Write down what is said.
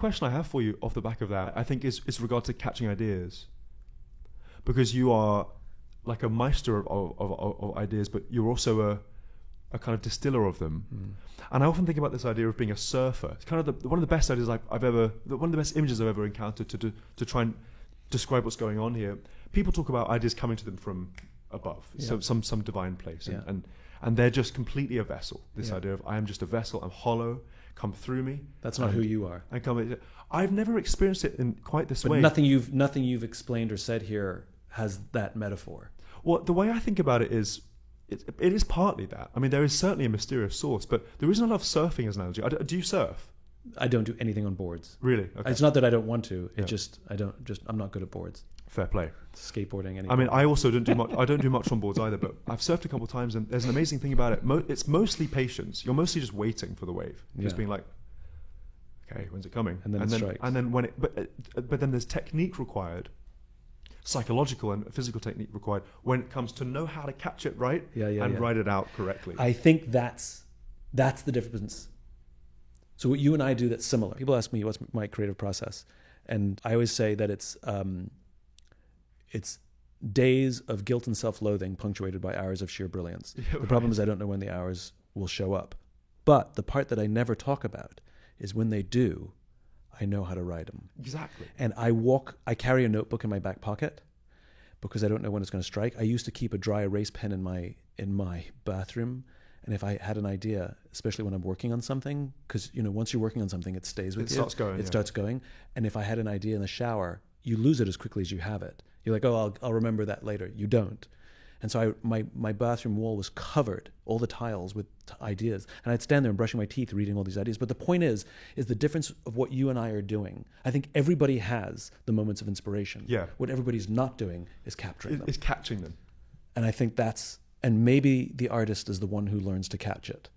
question I have for you off the back of that, I think is regard to catching ideas, because you are like a meister of ideas, but you're also a kind of distiller of them. And I often think about this idea of being a surfer. It's kind of one of the best ideas one of the best images I've ever encountered to try and describe what's going on here. People talk about ideas coming to them from above, so some divine place, and they're just completely a vessel. This idea of I am just a vessel, I'm hollow, come through me. That's not who you are. I've never experienced it in quite this way. Nothing you've explained or said here has that metaphor. Well, the way I think about it is, it is partly that. I mean, there is certainly a mysterious source, but there isn't a lot of surfing as an analogy. Do you surf? I don't do anything on boards. Really? Okay. It's not that I don't want to. I'm not good at boards. Fair play. Skateboarding. Anyway. I mean, I also don't do much. I don't do much on boards either. But I've surfed a couple of times, and there's an amazing thing about it. It's mostly patience. You're mostly just waiting for the wave, just being like, okay, when's it coming? And then it strikes. And then but then there's technique required, psychological and physical technique required when it comes to know how to catch it right and write it out correctly. I think that's the difference. So what you and I do that's similar. People ask me what's my creative process, and I always say that it's days of guilt and self-loathing punctuated by hours of sheer brilliance. The problem is I don't know when the hours will show up. But the part that I never talk about is when they do, I know how to write them. Exactly. And I carry a notebook in my back pocket because I don't know when it's going to strike. I used to keep a dry erase pen in my bathroom. And if I had an idea, especially when I'm working on something, because once you're working on something, it stays with you. It starts going. And if I had an idea in the shower, you lose it as quickly as you have it. You're like, oh, I'll remember that later. You don't. And so my bathroom wall was covered, all the tiles, with ideas. And I'd stand there and brushing my teeth, reading all these ideas. But the point is the difference of what you and I are doing. I think everybody has the moments of inspiration. Yeah. What everybody's not doing is capturing them. Is catching them. And I think and maybe the artist is the one who learns to catch it.